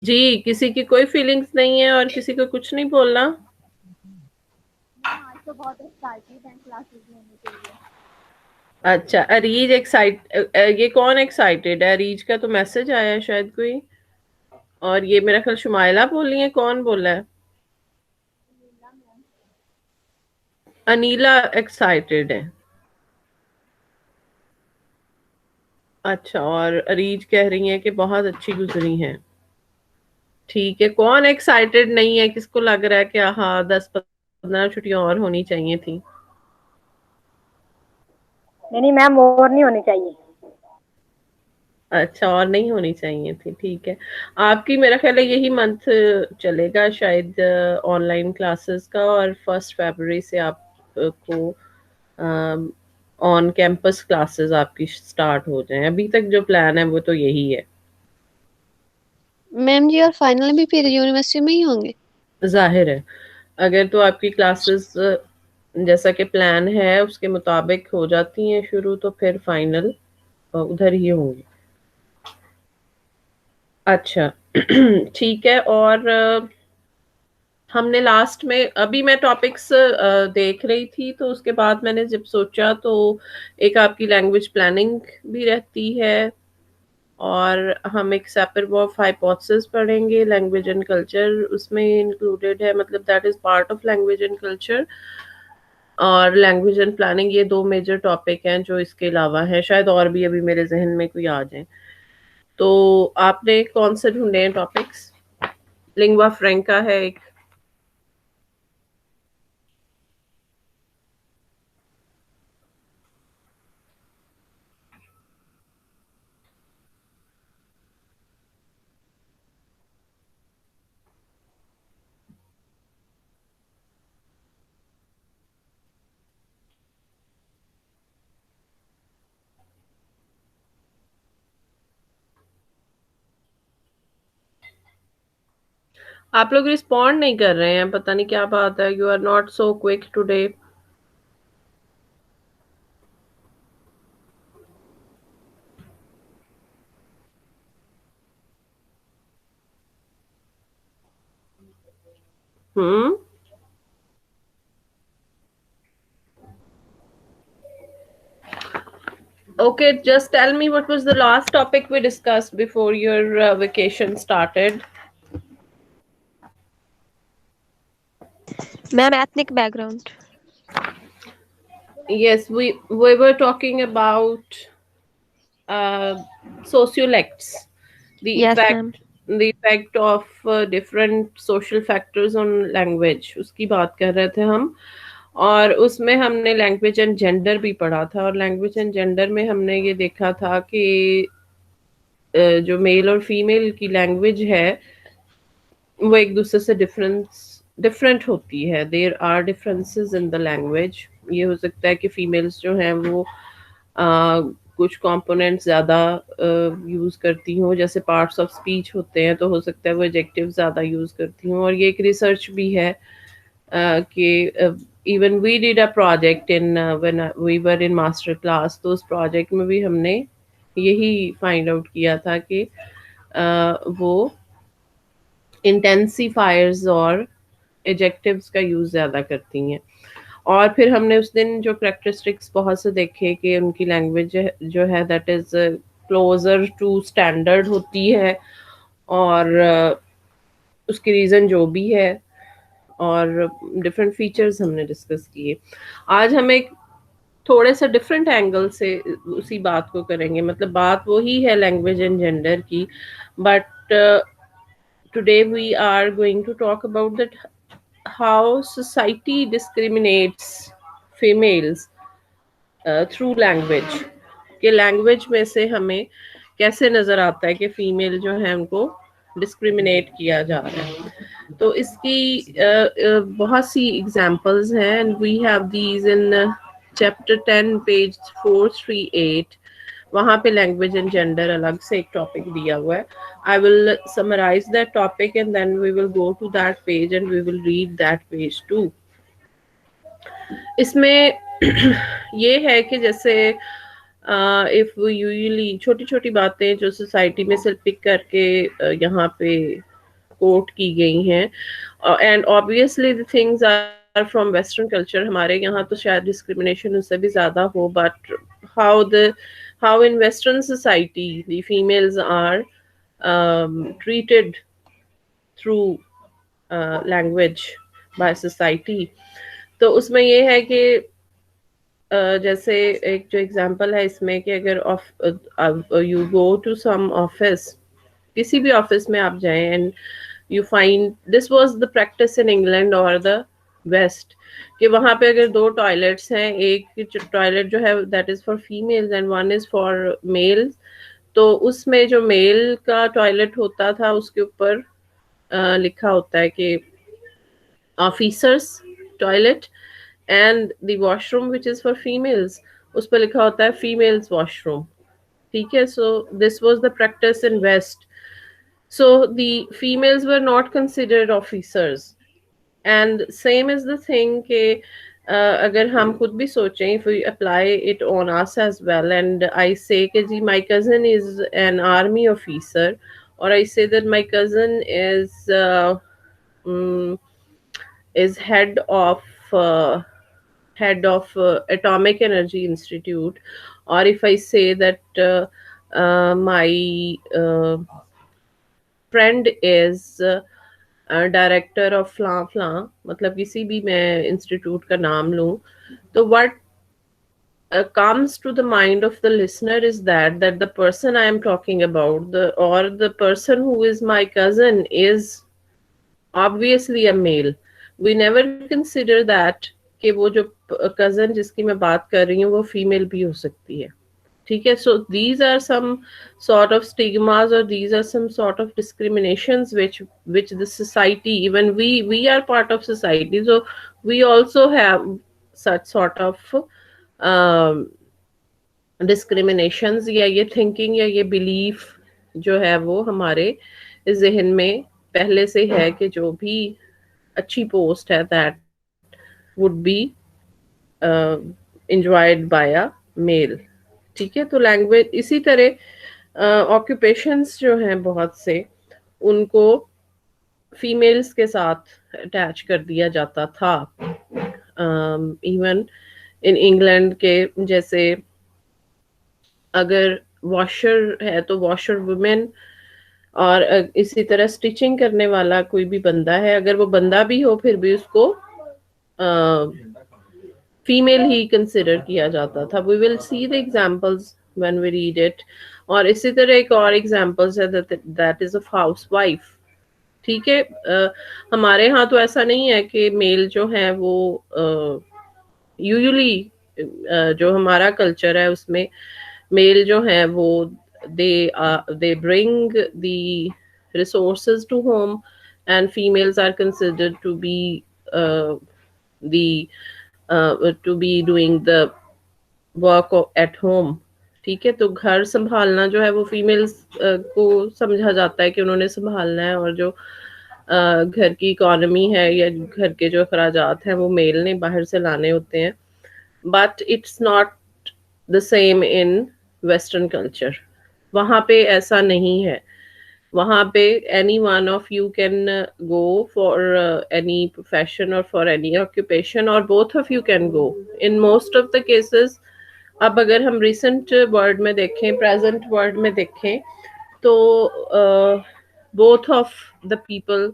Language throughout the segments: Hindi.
जी, किसी की कोई फीलिंग्स नहीं है और किसी को कुछ नहीं बोलना। मैम आज तो बहुत एक्साइटेड हैं क्लासेस लेने के लिए। अच्छा, अरीज ये कौन एक्साइटेड है? अरीज का तो मैसेज आया है शायद कोई। और ये मेरा ख्याल शुमाइला बोली है, कौन बोला है? नीला मैम। अनीला एक्साइटेड है। अच्छा, और अरीज कह रही है कि बहुत अच्छी गुजरी हैं। ठीक है, कौन एक्साइटेड नहीं है? किसको लग रहा है कि हाँ 10-15 छुट्टियां और होनी चाहिए थी? नहीं नहीं मैम, और नहीं होनी चाहिए। अच्छा, और नहीं होनी चाहिए थी, ठीक है। आपकी मेरा ख्याल है यही मंथ चलेगा शायद ऑनलाइन क्लासेस का, और 1 फरवरी से आपको ऑन कैंपस क्लासेस आपकी स्टार्ट हो जाएं। अभी तक जो प्लान है वो तो यही है। मैम जी, और फाइनल भी फिर यूनिवर्सिटी में ही होंगे? जाहिर है, अगर तो आपकी क्लासेस जैसा कि प्लान है उसके मुताबिक हो जाती हैं शुरू, तो फिर फाइनल उधर ही होंगे। अच्छा ठीक है। और हमने लास्ट में, अभी मैं टॉपिक्स देख रही थी तो उसके बाद मैंने जब सोचा तो एक आपकी लैंग्वेज प्लानिंग भी रहती है, और हम एक सैपर-वॉफ हाइपोथेसिस पढ़ेंगे। लैंग्वेज एंड कल्चर उसमें इंक्लूडेड है, मतलब that is part of language and culture. और लैंग्वेज एंड प्लानिंग, ये दो मेजर टॉपिक हैं जो इसके अलावा हैं, शायद और भी अभी मेरे जहन में कोई आ जाए। तो आपने कौन से ढूंढे हैं टॉपिक्स? लिंग्वा फ्रैंका है एक। आप लोग रिस्पॉन्ड नहीं कर रहे हैं, पता नहीं क्या बात है। You are not so quick today. Hmm. Okay, just tell me what was the last topic we discussed before your vacation started? Ma'am, ethnic background. Yes, we were talking about uh, sociolects, the yes ma'am. effect of different social factors on language, उसकी बात कर रहे थे हम। और उसमें हमने लैंग्वेज एंड जेंडर भी पढ़ा था, और लैंग्वेज एंड जेंडर में हमने ये देखा था कि जो मेल और फीमेल की लैंग्वेज है वो एक दूसरे से डिफरेंट होती है। There are differences in the language. ये हो सकता है कि फीमेल्स जो हैं वो कुछ कंपोनेंट्स ज़्यादा यूज़ करती हों, जैसे पार्ट्स ऑफ स्पीच होते हैं तो हो सकता है वो एडजेक्टिव ज़्यादा यूज़ करती हों। और ये एक रिसर्च भी है कि even we did a project in when we were in master class, तो उस प्रोजेक्ट में भी हमने यही फाइंड आउट किया था कि वो इंटेंसिफायर्स और एजेक्टिव्स का यूज ज्यादा करती हैं। और फिर हमने उस दिन जो करेक्टरिस्टिक्स बहुत से देखे कि उनकी लैंग्वेज जो है that is closer to standard होती है, और उसकी रीजन जो भी है, और डिफरेंट फीचर्स हमने डिस्कस किए। आज हम एक थोड़े से डिफरेंट एंगल से उसी बात को करेंगे, मतलब बात वही है लैंग्वेज एंड जेंडर की, but today we are going to talk about that how society discriminates females through language, कि लैंग्वेज में से हमें कैसे नजर आता है कि फीमेल जो है उनको डिस्क्रिमिनेट किया जा रहा है। तो इसकी बहुत सी एग्जांपल्स हैं, and we have these in chapter 10 page 438। वहां पे लैंग्वेज एंड जेंडर अलग से एक टॉपिक दिया हुआ है। I will summarise that topic and then we will go to that page and we will read that page too. इसमें ये है कि जैसे इफ यूजुअली छोटी छोटी बातें जो सोसाइटी में से पिक करके यहाँ पे कोट की गई हैं, and obviously the things are from western culture. हमारे यहाँ तो शायद डिस्क्रिमिनेशन उससे भी ज़्यादा हो, but how the how in western society the females are treated through language by society. तो उसमें ये है कि जैसे एक जो एग्जांपल है इसमें कि अगर you go to some office, किसी भी ऑफिस में आप जाएं and you find this was the practice in England और द वेस्ट, कि वहां पे अगर दो टॉयलेट्स हैं, एक टॉयलेट जो है that is for females and one is for mails, तो उसमें जो मेल का टॉयलेट होता था उसके ऊपर लिखा होता है कि officers toilet, and the washroom which is for females उस पर लिखा होता है फीमेल्स वॉशरूम. ठीक है, so this was the practice in west. So the females were not considered officers. And same is the thing कि अगर हम खुद भी सोचें, if we apply it on us as well, and I say कि जी my cousin is an army officer, or I say that my cousin is head of Atomic Energy Institute, or if I say that my friend is director of फ्लां फ्लां, मतलब किसी भी मैं इंस्टीट्यूट का नाम लूं, तो what comes to the mind of the listener is that the person I am talking about, the person who is my cousin, is obviously a male. We never consider that कि वो जो cousin जिसकी मैं बात कर रही हूँ वो फीमेल भी हो सकती है. ठीक है, so these are some sort of stigmas, or these are some sort of discriminations which the society, even we are part of society, so we also have such sort of discriminations, या ये thinking या ये belief जो है वो हमारे जहन में पहले से है कि जो भी अच्छी पोस्ट है that would be enjoyed by a male. ठीक है, तो लैंग्वेज इसी तरह ऑक्यूपेशंस जो हैं बहुत से उनको फीमेल्स के साथ अटैच कर दिया जाता था. इवन इन इंग्लैंड के जैसे अगर वॉशर है तो वॉशर वुमेन, और इसी तरह स्टिचिंग करने वाला कोई भी बंदा है, अगर वो बंदा भी हो फिर भी उसको फीमेल ही कंसिडर किया जाता था. We will see the examples when we read it. और इसी तरह एक और एग्जांपल्स है दैट इज ऑफ हाउसवाइफ. ठीक है, हमारे यहाँ तो ऐसा नहीं है कि मेल जो है वो यूजुअली जो हमारा कल्चर है उसमें मेल जो है वो they bring the resources to home, and females are considered to be to be doing the work at home. ठीक है, तो घर संभालना जो है वो फीमेल्स को समझा जाता है कि उन्होंने संभालना है, और जो घर की इकोनॉमी है या घर के जो अखराजात हैं वो मेल ने बाहर से लाने होते हैं. But it's not the same in western culture. वहाँ पे ऐसा नहीं है. वहाँ पे any one of you can go for any profession और फॉर एनी ऑक्यूपेशन, और both of you can go in most of the cases. अब अगर हम रिसेंट वर्ड में देखें, प्रेजेंट वर्ड में देखें, तो both of the people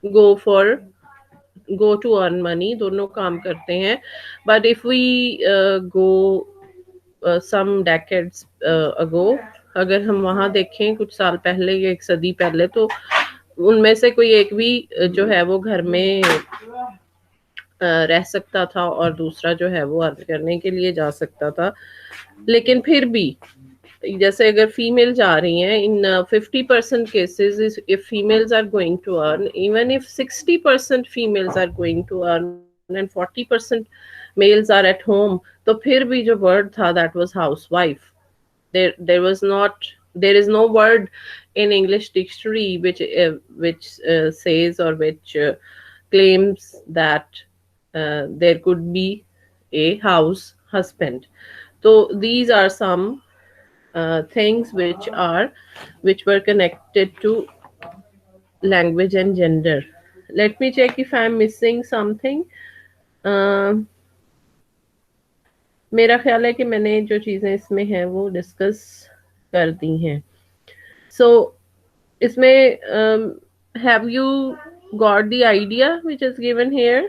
go to earn money, दोनों काम करते हैं. But if we go some decades ago, अगर हम वहाँ देखें कुछ साल पहले या एक सदी पहले, तो उनमें से कोई एक भी जो है वो घर में रह सकता था और दूसरा जो है वो अर्न करने के लिए जा सकता था. लेकिन फिर भी जैसे अगर फीमेल जा रही हैं, in 50% cases if females are going to earn, even if 60% females are going to earn and 40% males are at home, तो फिर भी जो वर्ड था that was housewife. there is no word in English dictionary which says or which claims that there could be a house husband. So these are some things which were connected to language and gender. Let me check if I'm missing something. मेरा ख्याल है कि मैंने जो चीज़ें इसमें हैं वो डिस्कस कर दी हैं. So इसमें have you got the idea which is given here?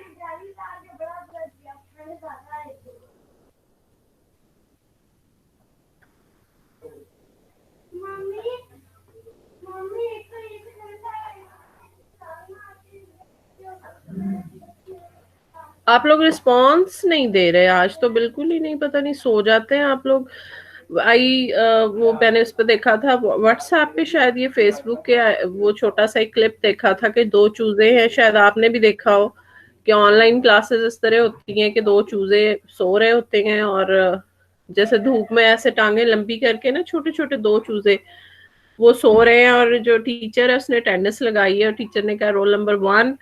आप लोग रिस्पॉन्स नहीं दे रहे आज तो, बिल्कुल ही नहीं. पता नहीं सो जाते हैं आप लोग. वो मैंने उस पर देखा था व्हाट्सएप पे, शायद ये फेसबुक के वो छोटा सा एक क्लिप देखा था कि 2 चूजे हैं, शायद आपने भी देखा हो कि ऑनलाइन क्लासेस इस तरह होती हैं कि 2 चूजे सो रहे होते हैं और जैसे धूप में ऐसे टांगे लंबी करके ना, छोटे छोटे 2 चूजे वो सो रहे हैं और जो टीचर है उसने अटेंडेंस लगाई है और टीचर ने कहा रोल नंबर 1,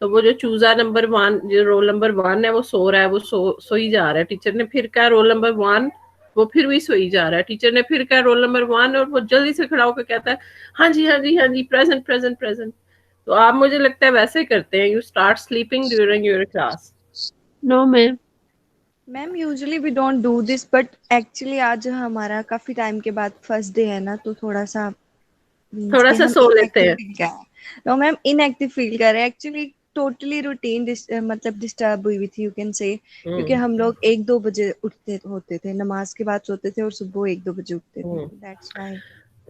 तो वो जो चूजा नंबर 1, जो रोल नंबर 1 है वो सो रहा है, वो सोई जा रहा है. टीचर ने फिर कहा रोल नंबर 1, वो फिर भी सोई जा रहा है. टीचर ने फिर कहा रोल नंबर 1 और वो जल्दी से खड़ा होकर कहता है हाँ जी हाँ जी हाँ जी, प्रेजेंट प्रेजेंट प्रेजेंट. तो आप मुझे लगता है वैसे करते हैं, you start sleeping during your class. No ma'am. Ma'am usually we don't do this, but actually आज हमारा काफी टाइम के बाद फर्स्ट डे है ना, तो थोड़ा सा सो लेते हैं. नो मैम, इनएक्टिव फील कर रहे हैं एक्चुअली. टोटली रूटीन मतलब डिस्टर्ब हुई थी, यू कैन से. क्योंकि हम लोग 1-2 बजे उठते होते थे, नमाज के बाद सोते थे और सुबह 1-2 बजे उठते थे. That's why.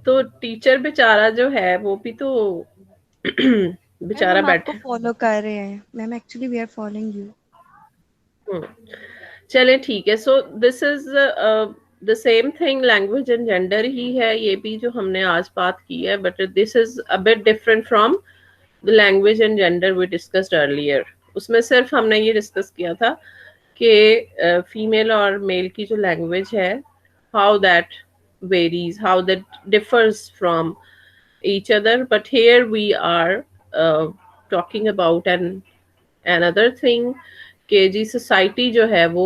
तो टीचर बेचारा जो है वो भी तो बेचारा बैठा फॉलो कर रहे हैं ma'am. Actually we are following you. चले ठीक है. So this is the same thing, language and gender ही है ये भी जो हमने आज बात की है, but this is a bit different from the language and gender we discussed earlier. उसमें सिर्फ हमने ये डिस्कस किया था कि फीमेल और मेल की जो लैंग्वेज है, how that varies, how that differs from each other, but here we are talking about another thing कि जी सोसाइटी जो है वो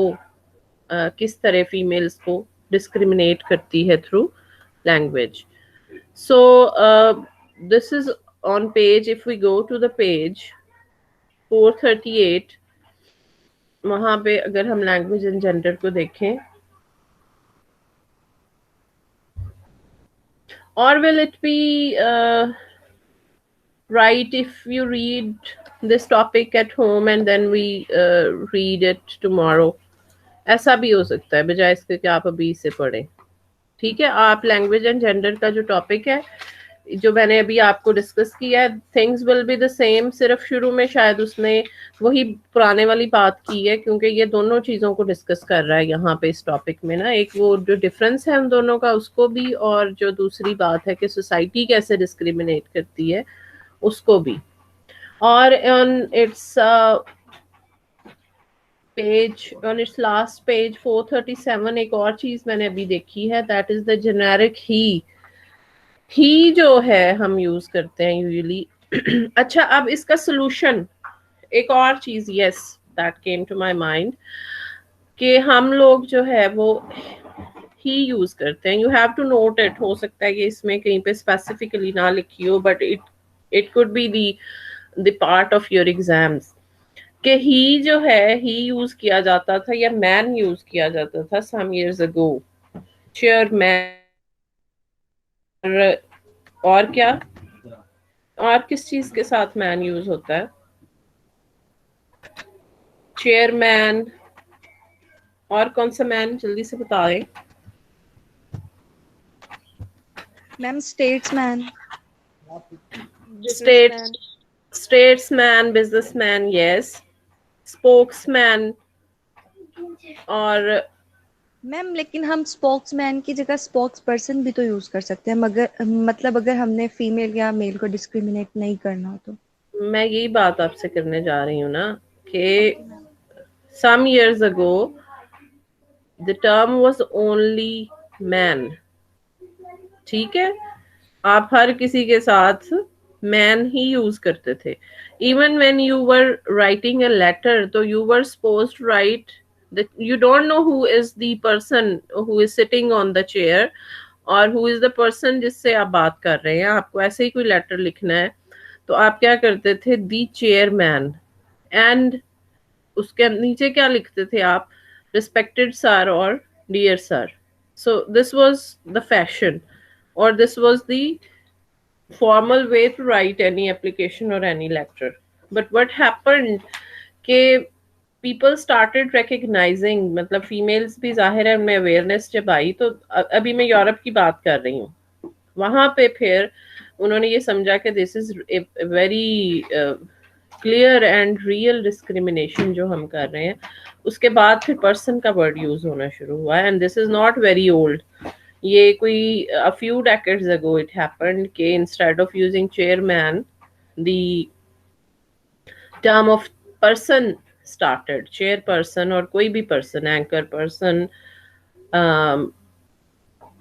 किस तरह फीमेल्स को डिस्क्रिमिनेट करती है through language. So this is on page, if we go to the page 438, वहां पे अगर हम लैंग्वेज एंड जेंडर को देखें, or will it be right if you read this topic at home and then we read it tomorrow? ऐसा भी हो सकता है, बजाय इसके कि आप अभी इसे पढ़ें. ठीक है, आप लैंग्वेज एंड जेंडर का जो टॉपिक है जो मैंने अभी आपको डिस्कस किया है, things will be the same. सिर्फ शुरू में शायद उसने वही पुराने वाली बात की है, क्योंकि ये दोनों चीज़ों को डिस्कस कर रहा है यहाँ पे इस टॉपिक में ना. एक वो जो डिफरेंस है उन दोनों का उसको भी, और जो दूसरी बात है कि सोसाइटी कैसे डिस्क्रिमिनेट करती है उसको भी. और on it's page, on it's last page 437, एक और चीज़ मैंने अभी देखी है, दैट इज द जेनेरिक ही जो है हम यूज करते हैं यूजुअली. अच्छा, अब इसका सोल्यूशन, एक और चीज, yes that came to my mind, कि हम लोग जो है वो ही यूज करते हैं. You have to note it. हो सकता है कि इसमें कहीं पे स्पेसिफिकली ना लिखी हो, but it could be the part of your exams, कि ही जो है ही यूज किया जाता था या मैन यूज किया जाता था सम इयर्स अगो. चेयरमैन, और क्या, और किस चीज के साथ मैन यूज होता है? चेयरमैन, और कौन सा मैन, जल्दी से बता दें. Ma'am statesman. Statesman, businessman, yes. Spokesman. और मैम लेकिन हम स्पोक्समैन की जगह स्पोक्स पर्सन भी तो यूज कर सकते हैं, मगर मतलब अगर हमने फीमेल या मेल को डिस्क्रिमिनेट नहीं करना हो तो. मैं यही बात आपसे करने जा रही हूँ ना कि some years ago the term was only man. ठीक है, आप हर किसी के साथ मैन ही यूज करते थे. Even when you were writing a letter, तो you were supposed to write that you don't know who is the person who is sitting on the chair और who is the person जिससे आप बात कर रहे हैं. आपको ऐसे ही कोई लेटर लिखना है तो आप क्या करते थे, दी चेयरमैन, एंड उसके नीचे क्या लिखते थे आप, रिस्पेक्टेड सर और dear sir. So this was the fashion, or this was the formal way to write any application or any letter. But what happened कि people started recognizing, मतलब females भी जाहिर है उनमें awareness जब आई, तो अभी मैं यूरोप की बात कर रही हूँ, वहां पे फिर उन्होंने ये समझा कि this is very clear and real discrimination जो हम कर रहे हैं. उसके बाद फिर पर्सन का वर्ड यूज होना शुरू हुआ, and this is not very old. ये कोई a few decades ago it happened कि instead of using chairman, the term of person started, chairperson और कोई भी person, anchor person,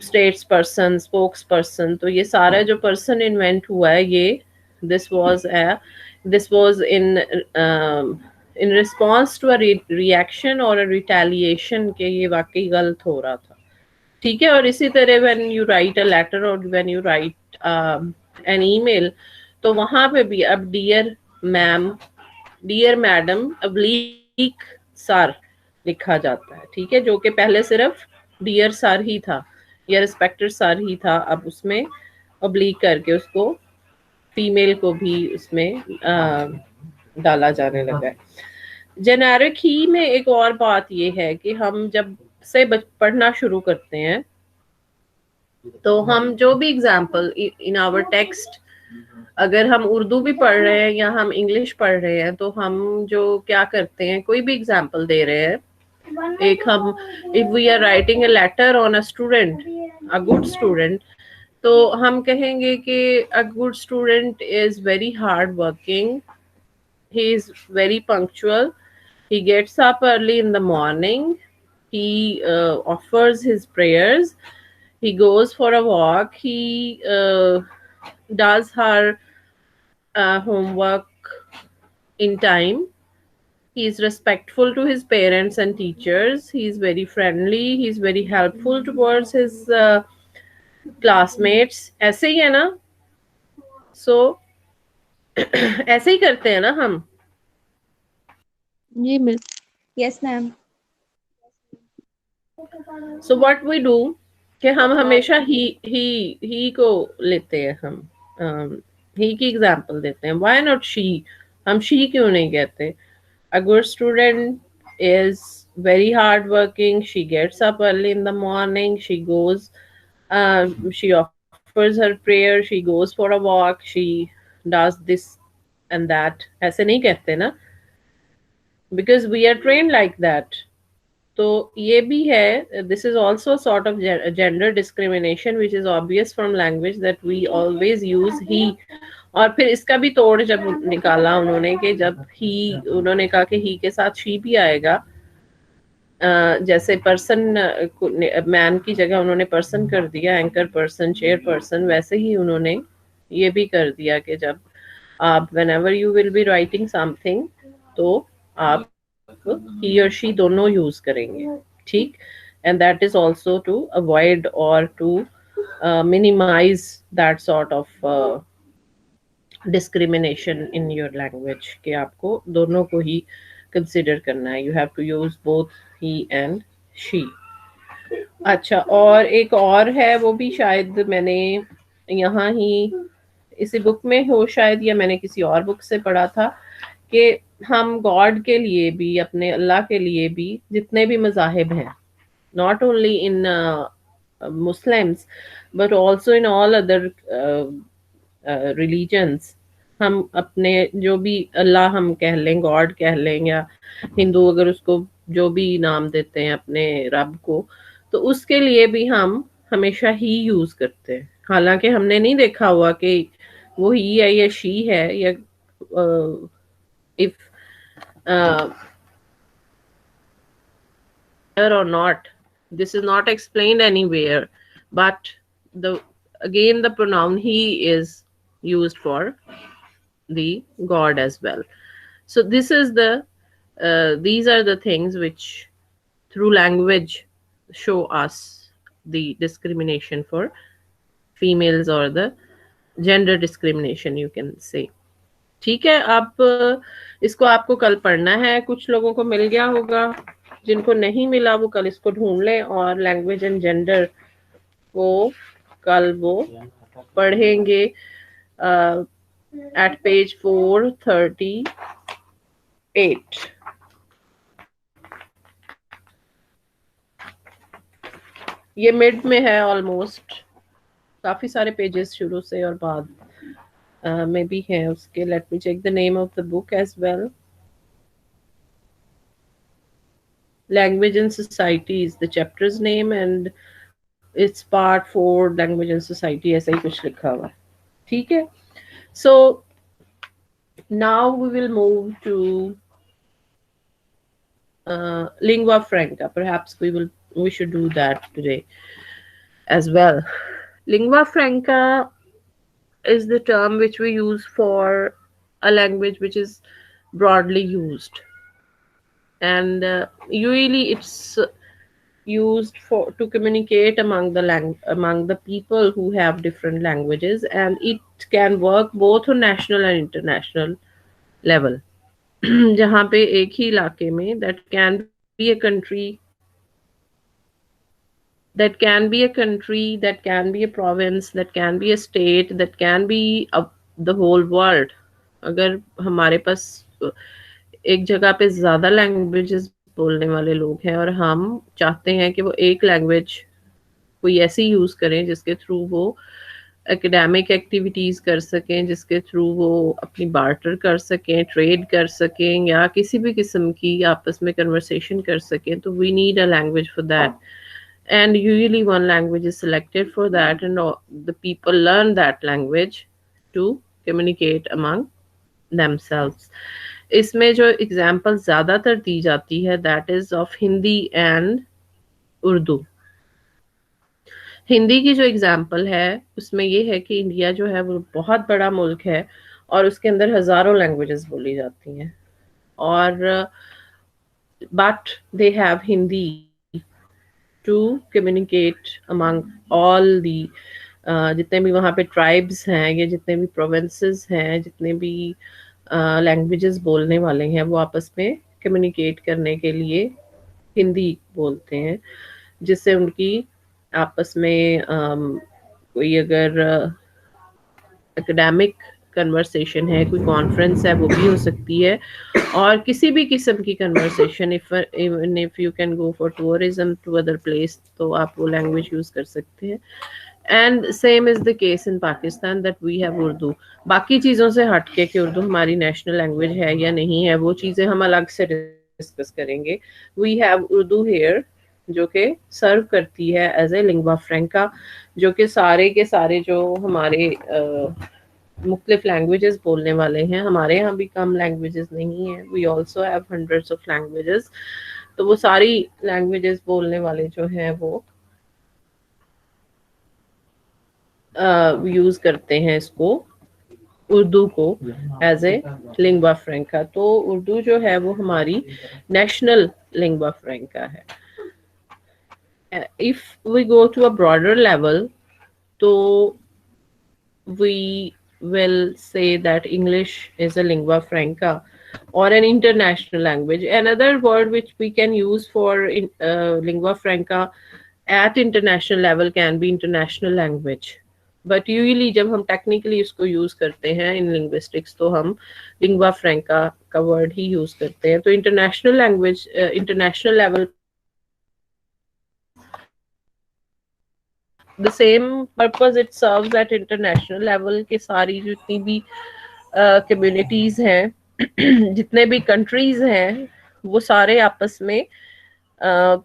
statesperson, spokesperson. तो ये सारा जो person invent हुआ है, ये this was in response to a reaction or a retaliation कि ये वाकई गलत हो रहा था. ठीक है. और इसी तरह when you write a letter or when you write an email, तो वहां पे भी अब डियर मैम, डियर मैडम, अब्लिक सर लिखा जाता है. ठीक है. जो कि पहले सिर्फ डियर सर ही था या रिस्पेक्टेड सर ही था, अब उसमें अब्लिक करके उसको फीमेल को भी उसमें डाला जाने लगा है. जेनेरिक ही में एक और बात ये है कि हम जब से पढ़ना शुरू करते हैं तो हम जो भी एग्जाम्पल इन आवर टेक्स्ट, अगर हम उर्दू भी पढ़ रहे हैं या हम इंग्लिश पढ़ रहे हैं, तो हम जो क्या करते हैं, कोई भी एग्जाम्पल दे रहे हैं, एक हम if we are writing a letter on a student, a good student, तो हम कहेंगे कि a good student is very hard working, he is very punctual, he gets up early in the morning, he offers his prayers, he goes for a walk, he does her homework in time, he is respectful to his parents and teachers, he is very friendly, he is very helpful towards his classmates. ऐसे ही है ना? So ऐसे ही करते हैं ना हम? जी ma'am. Yes, ma'am. So what we do कि हम हमेशा ही को लेते हैं, हम ही की एग्जाम्पल देते हैं. Why not she? हम she क्यों नहीं कहते? A good student is very hard working, she gets up early in the morning, she goes, she offers her prayer, she goes for a walk, she does this and that. ऐसे नहीं कहते ना, because we are trained like that. तो ये भी है, this is also sort of gender discrimination which is obvious from language that we always use he. और फिर इसका भी तोड़ जब निकाला उन्होंने कि जब ही, उन्होंने कहा कि ही के साथ she भी आएगा, जैसे पर्सन मैन की जगह उन्होंने पर्सन कर दिया, एंकर पर्सन, चेयर पर्सन, वैसे ही उन्होंने ये भी कर दिया कि जब आप whenever you will be writing something, तो आप he or she दोनों यूज करेंगे. ठीक. And that is also to avoid or to minimize that sort of discrimination in your language कि आपको दोनों को ही consider करना है. You have to use both he and she. अच्छा, और एक और है, वो भी शायद मैंने यहाँ ही इसी बुक में हो शायद, या मैंने किसी और बुक से पढ़ा था कि हम गॉड के लिए भी, अपने अल्लाह के लिए भी, जितने भी मज़ाहिब हैं, not only in Muslims but also in all other religions, हम अपने जो भी अल्लाह हम कह लें, गॉड कह लें, या हिंदू अगर उसको जो भी नाम देते हैं अपने रब को, तो उसके लिए भी हम हमेशा ही यूज करते हैं. हालांकि हमने नहीं देखा हुआ कि वो ही है या शी है, या if or not, this is not explained anywhere, but again the pronoun he is used for the god as well. So this is these are the things which through language show us the discrimination for females, or the gender discrimination you can say. ठीक है, आप इसको आपको कल पढ़ना है। कुछ लोगों को मिल गया होगा, जिनको नहीं मिला वो कल इसको ढूंढ लें, और लैंग्वेज एंड जेंडर को कल वो पढ़ेंगे एट पेज 438। ये मिड में है ऑलमोस्ट, काफी सारे पेजेस शुरू से और बाद में भी है उसके। Let me check the name of the book as well. Language and society is the chapter's name, and it's part 4 language and society, ऐसा ही कुछ लिखा हुआ है। ठीक है, so now we will move to lingua franca. Perhaps we should do that today as well. Lingua franca is the term which we use for a language which is broadly used, and usually it's used for to communicate among the people who have different languages, and it can work both on national and international level. जहाँ पे एक ही इलाके में that can be a country, that can be a country, that can be a province, that can be a state, that can be the whole world. अगर हमारे पास एक जगह पे ज्यादा लैंग्वेजेस बोलने वाले लोग हैं और हम चाहते हैं कि वो एक लैंग्वेज कोई ऐसी यूज करें जिसके थ्रू वो एकेडमिक एक्टिविटीज कर सकें, जिसके थ्रू वो अपनी बार्टर कर सकें, ट्रेड कर सकें, या किसी भी किस्म की आपस में कन्वर्सेशन कर सकें, तो we need a language for that. And usually one language is selected for that, and the people learn that language to communicate among themselves. इसमें जो एग्जाम्पल ज्यादातर दी जाती है that is of Hindi and Urdu. Hindi की जो एग्जाम्पल है उसमें ये है कि इंडिया जो है वो बहुत बड़ा मुल्क है और उसके अंदर हजारों लैंग्वेजेस बोली जाती हैं, और but they have Hindi to communicate among all the जितने भी वहाँ पे ट्राइब्स हैं या जितने भी प्रोविंसेस हैं, जितने भी लैंग्वेजेस बोलने वाले हैं, वो आपस में कम्युनिकेट करने के लिए हिंदी बोलते हैं, जिससे उनकी आपस में कोई अगर एकेडमिक कन्वर्सेशन है, कोई कॉन्फ्रेंस है, वो भी हो सकती है, और किसी भी किस्म की conversation, even if you can go for tourism to other place, तो आप वो लैंग्वेज यूज कर सकते हैं. And same is the case in Pakistan that we have Urdu. बाकी चीज़ों से हटके कि उर्दू हमारी नेशनल लैंग्वेज है या नहीं है, वो चीज़ें हम अलग से डिस्कस करेंगे. वी हैव उर्दू हेयर जो कि सर्व करती है एज ए लिंग्वा फ्रेंका, जो कि सारे के सारे जो हमारे मुख्तलिफ लैंग्वेजेस बोलने वाले हैं, हमारे यहाँ भी कम लैंग्वेजेस नहीं है, we also have hundreds of languages, तो वो सारी लैंग्वेजेस बोलने वाले जो हैं वो यूज करते हैं इसको, उर्दू को एज ए लिंग्वा फ्रेंका. तो उर्दू जो है वो हमारी नेशनल लिंग्वा फ्रेंका है. If we go to a broader level, तो we will say that English is a lingua franca or an international language. Another word which we can use for lingua franca at international level can be international language. But usually जब हम technically इसको use करते हैं in linguistics, तो हम lingua franca का word ही use करते हैं. तो international language, international level the same purpose it serves at international level के सारी जितनी भी communities हैं, जितने भी countries हैं, वो सारे आपस में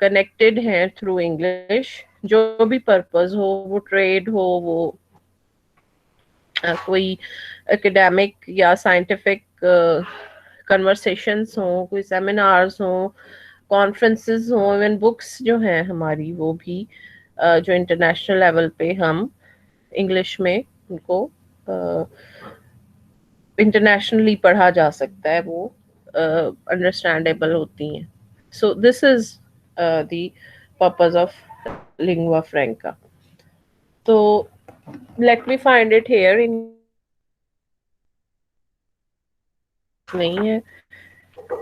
connected हैं through English. जो भी purpose हो, वो trade हो, वो कोई academic या scientific conversations हो, कोई seminars हो, conferences हो, even books जो हैं हमारी, वो भी जो इंटरनेशनल लेवल पे हम इंग्लिश में उनको इंटरनेशनली पढ़ा जा सकता है, वो अंडरस्टैंडेबल होती हैं. So this is the purpose of lingua franca. तो let me find it here in नहीं है।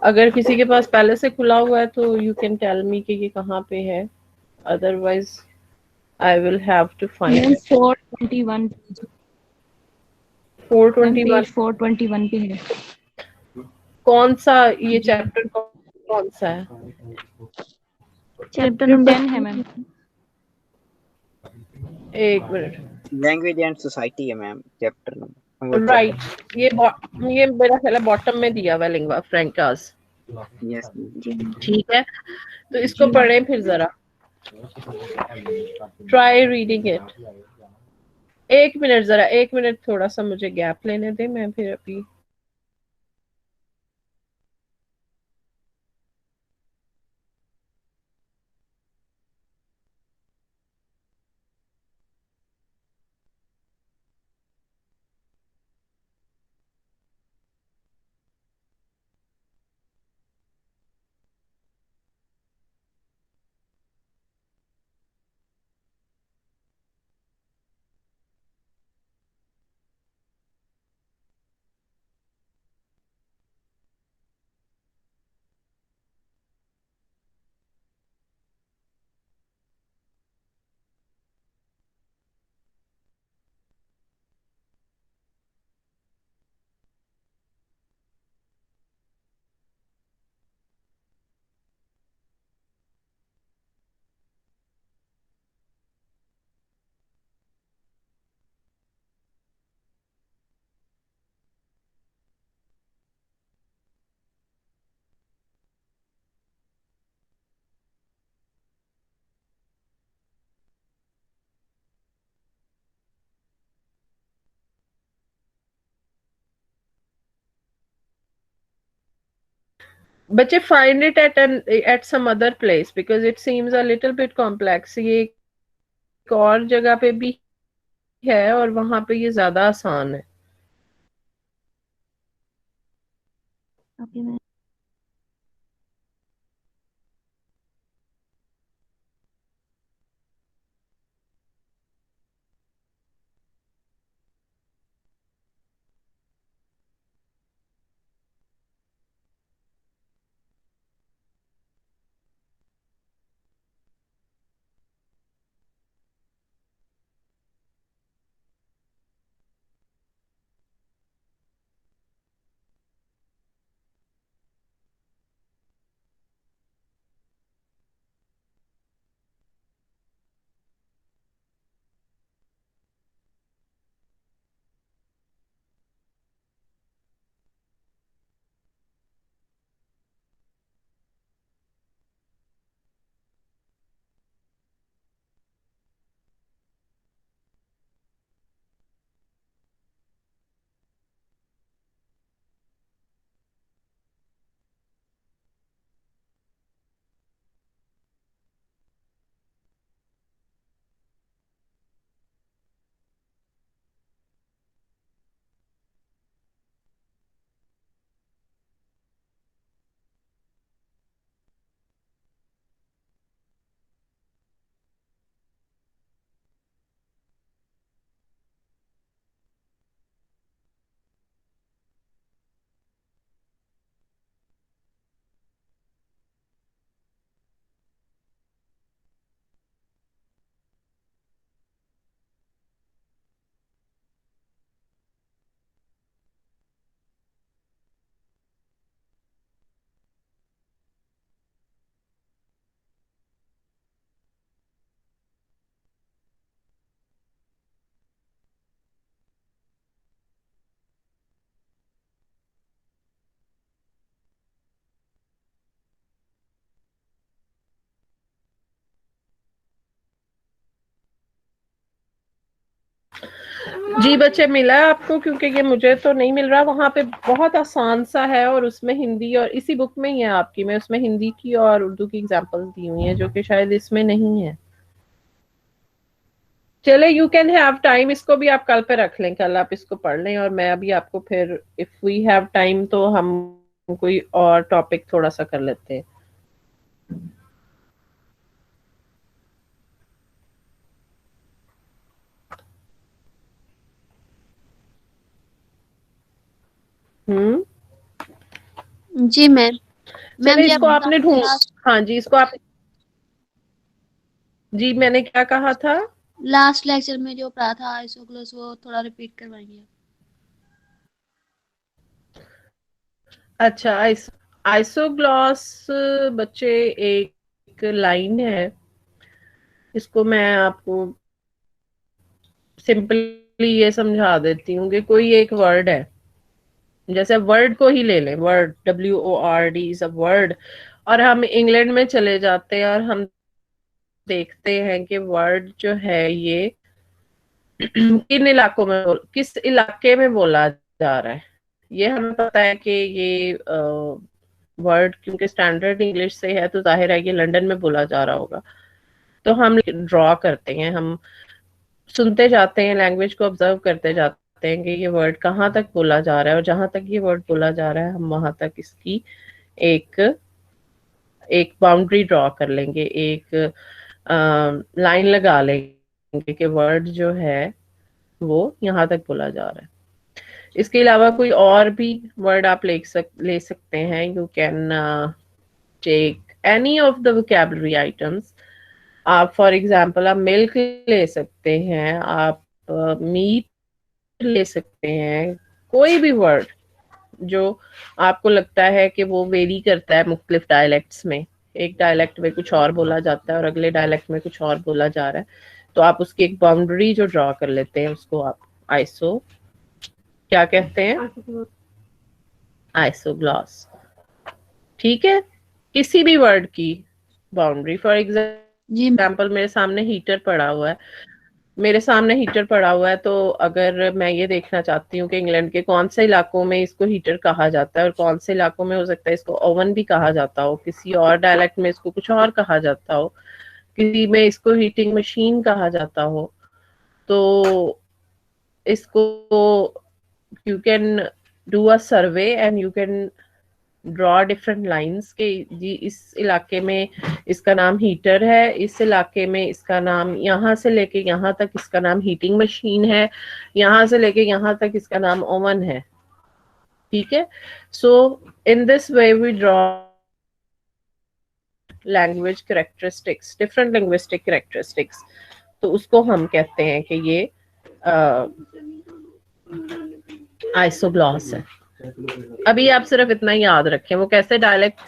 अगर किसी के पास पहले से खुला हुआ है तो यू कैन टेल मी कि ये कहाँ पे है, otherwise I will have to find ma'am it. 421 page, ma'am 421 page 421 पे है। कौन सा ये जी चैप्टर कौन सा है? चैप्टर नंबर 10 है मैम। एक मिनट। लैंग्वेज एंड सोसाइटी है मैम चैप्टर नंबर, वो राइट, चैप्टर। ये मेरा ख्याल है बॉटम में दिया हुआ लिंग्वा फ्रैंकास। यस जी ठीक है, तो इसको जी पढ़ें फिर जरा, ट्राई रीडिंग इट। एक मिनट, जरा एक मिनट, थोड़ा सा मुझे गैप लेने दे, मैं फिर अभी बच्चे find it at some other place because it seems a little bit complex. ये एक और जगह पे भी है और वहां पे ये ज्यादा आसान है। Okay ma'am. जी बच्चे, मिला है आपको? क्योंकि ये मुझे तो नहीं मिल रहा। वहां पे बहुत आसान सा है और उसमें हिंदी, और इसी बुक में ही है आपकी में, उसमें हिंदी की और उर्दू की एग्जांपल्स दी हुई हैं जो कि शायद इसमें नहीं है। चले, यू कैन हैव टाइम, इसको भी आप कल पे रख लें, कल आप इसको पढ़ लें और मैं अभी आपको फिर इफ वी हैव टाइम तो हम कोई और टॉपिक थोड़ा सा कर लेते हैं। हम्म जी मैम। मैम चले ये इसको आपने ढूंढ, लास्ट हाँ जी इसको आप, जी मैंने क्या कहा था? लास्ट लेक्चर में जो पढ़ा था आइसोग्लोस वो थोड़ा रिपीट करवाएंगे। अच्छा, आइसोग्लॉस बच्चे एक लाइन है, इसको मैं आपको सिंपली ये समझा देती हूँ कि कोई एक वर्ड है, जैसे वर्ड को ही ले लें, word WORD is a word, और हम इंग्लैंड में चले जाते हैं और हम देखते हैं कि वर्ड जो है ये किन इलाकों में किस इलाके में बोला जा रहा है। ये हमें पता है कि ये वर्ड क्योंकि स्टैंडर्ड इंग्लिश से है तो जाहिर है कि लंदन में बोला जा रहा होगा। तो हम ड्रॉ करते हैं, हम सुनते जाते हैं, लैंग्वेज को ऑब्जर्व करते जाते हैं कि ये वर्ड कहाँ तक बोला जा रहा है, और जहां तक ये वर्ड बोला जा रहा है हम वहां तक इसकी एक एक बाउंड्री ड्रॉ कर लेंगे, एक लाइन लगा लेंगे कि वर्ड जो है वो यहाँ तक बोला जा रहा है। इसके अलावा कोई और भी वर्ड आप ले सकते हैं। You can take any of the vocabulary items. आप फॉर एग्जांपल आप मिल्क ले सकते हैं, आप मीट ले सकते हैं, कोई भी वर्ड जो आपको लगता है कि वो वेरी करता है मुख्तलिफ डायलेक्ट्स में, एक डायलेक्ट में कुछ और बोला जाता है और अगले डायलेक्ट में कुछ और बोला जा रहा है, तो आप उसकी एक बाउंड्री जो ड्रॉ कर लेते हैं उसको आप आइसो क्या कहते हैं? आइसोग्लॉस। ठीक है, किसी भी वर्ड की बाउंड्री। फॉर जी एग्जाम्पल मेरे सामने हीटर पड़ा हुआ है, मेरे सामने हीटर पड़ा हुआ है, तो अगर मैं ये देखना चाहती हूँ कि इंग्लैंड के कौन से इलाकों में इसको हीटर कहा जाता है और कौन से इलाकों में हो सकता है इसको ओवन भी कहा जाता हो, किसी और डायलेक्ट में इसको कुछ और कहा जाता हो, किसी में इसको हीटिंग मशीन कहा जाता हो, तो इसको you can do a survey and you can draw different lines के जी इस इलाके में इसका नाम हीटर है, इस इलाके में इसका नाम, यहाँ से लेके यहाँ तक इसका नाम हीटिंग मशीन है, यहाँ से लेके यहाँ तक इसका नाम ओवन है। ठीक है, so in this way we draw language characteristics, different linguistic characteristics, तो उसको हम कहते हैं कि ये आइसोग्लॉस है। अभी आप सिर्फ इतना ही याद रखें, वो कैसे डायलेक्ट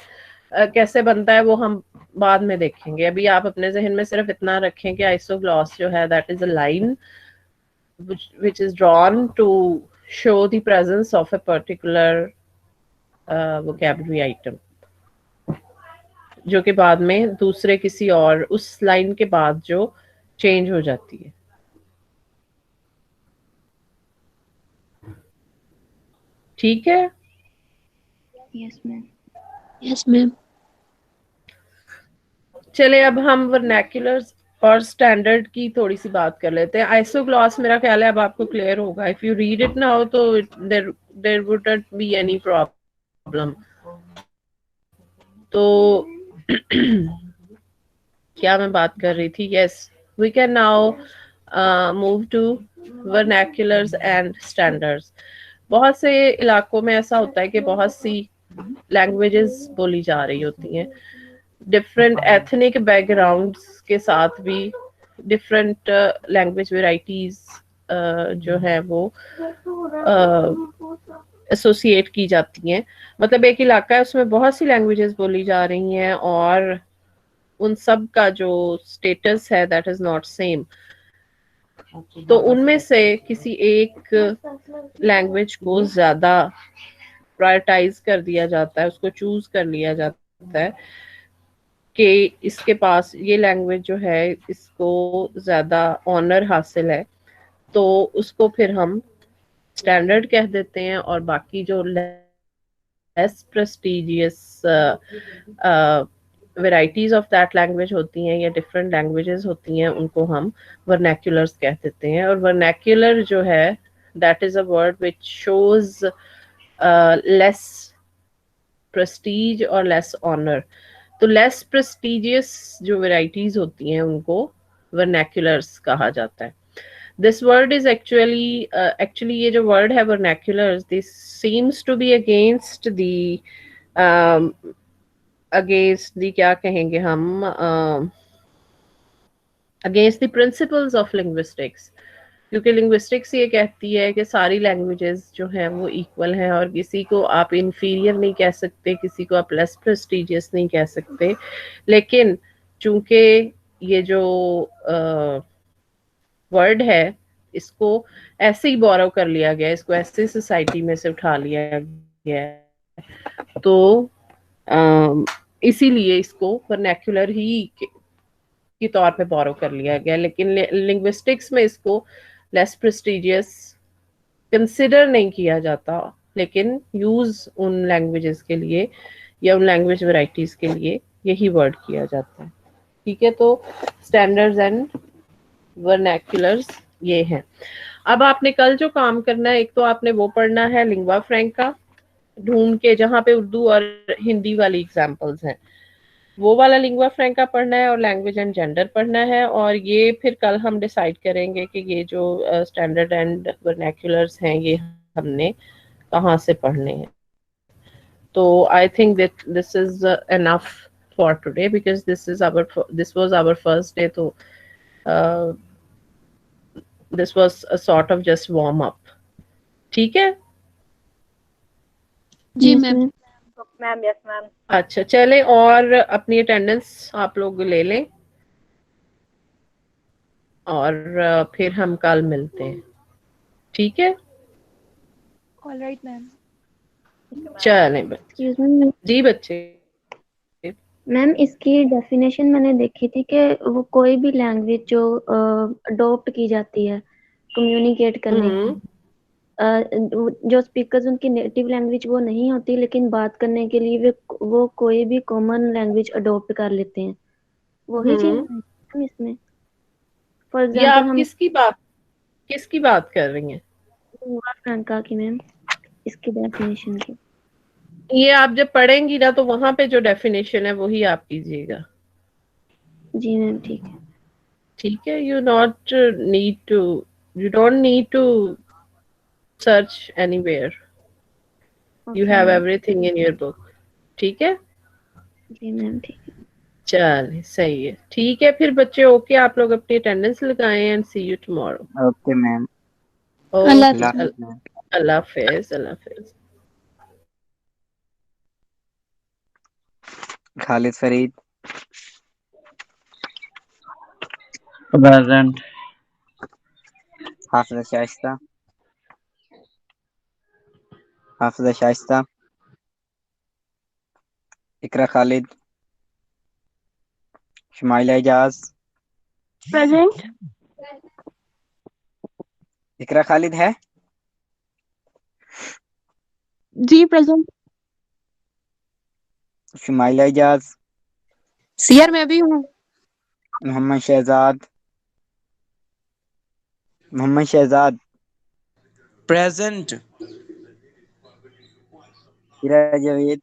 कैसे बनता है वो हम बाद में देखेंगे। अभी आप अपने जहन में सिर्फ इतना रखें कि आइसोग्लॉस जो है that is a line which is drawn to show the presence of a particular vocabulary item, जो कि बाद में दूसरे किसी और उस लाइन के बाद जो चेंज हो जाती है। ठीक है, यस मैम। Yes ma'am. चले अब हम वर्नैक्युलर्स और स्टैंडर्ड की थोड़ी सी बात कर लेते हैं। आइसोग्लॉस मेरा ख्याल है अब आपको क्लियर होगा, if you read it now तो there wouldn't be any problem. तो क्या मैं बात कर रही थी? Yes, we can now move to vernaculars and standards. बहुत से इलाकों में ऐसा होता है कि बहुत सी लैंग्वेजेस बोली जा रही होती हैं, डिफरेंट एथनिक बैकग्राउंड्स के साथ भी डिफरेंट लैंग्वेज वेराइटीज जो है वो एसोसिएट की जाती हैं। मतलब एक इलाका है उसमें बहुत सी लैंग्वेजेस बोली जा रही हैं और उन सब का जो स्टेटस है दैट इज नॉट सेम, तो उनमें से किसी एक लैंग्वेज को ज्यादा प्रायोरिटाइज कर दिया जाता है, उसको चूज कर लिया जाता है कि इसके पास ये लैंग्वेज जो है इसको ज्यादा ऑनर हासिल है, तो उसको फिर हम स्टैंडर्ड कह देते हैं, और बाकी जो less prestigious varieties of that language होती हैं या डिफरेंट लैंग्वेजेस होती हैं उनको हम वर्नैक्युलर्स कह देते हैं। और वर्नैक्युलर जो है that is a word which shows less Prestige और लेस ऑनर। तो लेस प्रेस्टिजियस जो वेराइटीज होती हैं उनको वर्नैक्युलर्स कहा जाता है। दिस वर्ड इज एक्चुअली ये जो वर्ड है vernaculars, this seems to be against the against the क्या कहेंगे हम, against the principles of linguistics, क्योंकि लिंग्विस्टिक्स ये कहती है कि सारी लैंग्वेजेस जो हैं वो इक्वल हैं और किसी को आप इन्फीरियर नहीं कह सकते, किसी को आप लेस प्रेस्टिजियस नहीं कह सकते। लेकिन चूंकि ये जो वर्ड है इसको ऐसे ही बोरो कर लिया गया, इसको ऐसे सोसाइटी में से उठा लिया गया है, तो इसीलिए इसको वर्नैक्युलर ही की तौर पे बोरो कर लिया गया। लेकिन लिंग्विस्टिक्स में इसको लेस प्रेस्टिजियस कंसिडर नहीं किया जाता, लेकिन यूज उन लैंग्वेजेस के लिए या उन लैंग्वेज वैरायटीज के लिए यही वर्ड किया जाता है। ठीक है, तो स्टैंडर्ड्स एंड वर्नैक्युलर्स ये हैं। अब आपने कल जो काम करना है, एक तो आपने वो पढ़ना है लिंग्वा फ्रैंका ढूंढ के, जहाँ पे उर्दू और हिंदी वाली एग्जांपल्स हैं, वो वाला लिंग्वा फ्रैंका पढ़ना है, और लैंग्वेज एंड जेंडर पढ़ना है। और ये फिर कल हम डिसाइड करेंगे कि ये जो स्टैंडर्ड एंड वर्नैक्युलर्स हैं ये हमने कहाँ से पढ़ने हैं। तो I think that this is enough for today because this was our first day, तो this was a sort of just warm up. ठीक है जी Yes, ma'am. ma'am. Ma'am yes ma'am. अच्छा, चलें और अपनी अटेंडेंस आप लोग ले लें और फिर हम कल मिलते हैं। ठीक है, ऑलराइट मैम। चलें बच्चे। Excuse me, जी बच्चे। मैम इसकी डेफिनेशन मैंने देखी थी कि वो कोई भी लैंग्वेज जो अडॉप्ट की जाती है कम्युनिकेट करने के लिए, जो स्पीकर्स उनकी नेटिव लैंग्वेज वो नहीं होती, लेकिन बात करने के लिए वो कोई भी कॉमन लैंग्वेज अडॉप्ट कर लेते हैं, वही चीज है मैम इसमें। फॉर ये एग्जांपल आप हम किसकी बात कर रही हैं? लिंग्वा फ्रैंका की मैम, इसकी डेफिनेशन की। ये आप जब पढ़ेंगी ना तो वहां पे जो डेफिनेशन है वही आप कीजिएगा। जी मैम ठीक है। ठीक है, you don't need to search anywhere, you okay have ma'am. everything in your book। ठीक है, जी मैम ठीक है। चलिए सही है। ठीक है फिर बच्चे, ओके, आप लोग अपनी अटेंडेंस लगाएं and see you tomorrow. Okay ma'am. Allah okay, Allah हाफ़िज़। हाफ़िज़ मैम। अल्लाह हाफिज, अल्लाह हाफिज। खालिद फरीद। Present. हाफिज़ा शाइस्ता। हाफिज़ा शाइस्ता। इकरा खालिद। शुमाइला एजाज। प्रेजेंट। इकरा खालिद है। जी प्रेजेंट। शुमाइला एजाज। सियर मैं भी हूँ। Mohammad Shahzad. Mohammad Shahzad. Present. Heera Javed.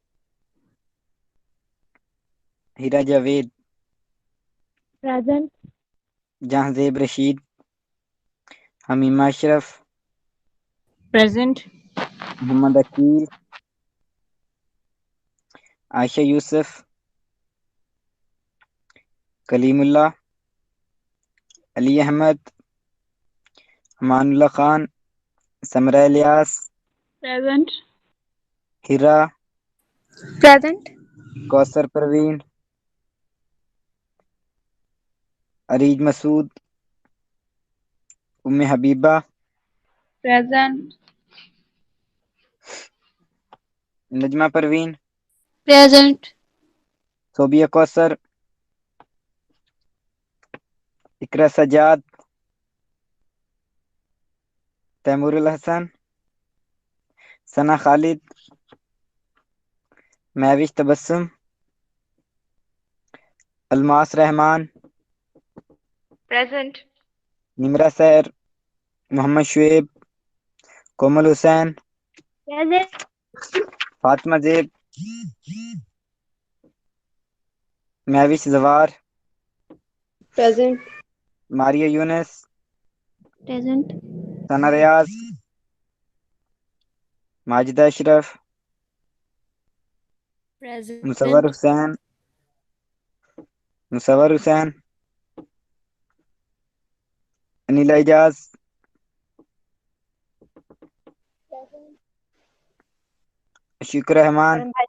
Heera Javed. Present. Jahanzeb Rashid. Hamima Ashraf. Present. Mohammad Aqeel. Ayesha Yusuf. Kalimullah. Ali Ahmad. Amanullah Khan. Samra Ilyas. Present. हिरा। Present. Kausar Parveen. Areej Masood. Umme Habiba. Present. Najma Parveen. Present. Sobia Kausar. Iqra Sajjad. Taimurul Hasan. Sana Khalid. Mahvish Tabassum. Almas Rehman. Present. Nimra Sair. Mohammad Shoaib. Komal Hussain. Present. Fatima Zeb. Mahvish Jawar. Present. Maria Younis. Present. Sana Riaz. Majida Ashraf. Musawwar present Hussain, Musawwar Hussain, Anila Ijaz, Shukr Rehman. करम भाई।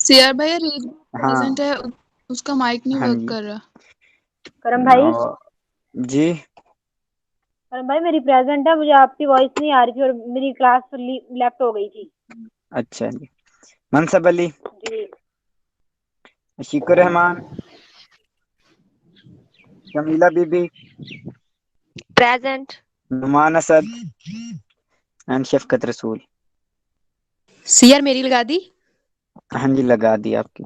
सियार भैया रीड हाँ प्रेजेंट है, उसका माइक नहीं हाँ वर्क जी। कर रहा। करम भाई, और जी करम भाई मेरी प्रेजेंट है, मुझे आपकी वॉइस नहीं आ रही थी और मेरी क्लास लेफ्ट हो गई थी। अच्छा जी। मनसब अली, जी। शुक्र रहमान, जमीला बीबी, प्रेजेंट। नुमान असद एंड शफकत रसूल। सियार मेरी लगा दी। हाँ जी, लगा दी आपकी।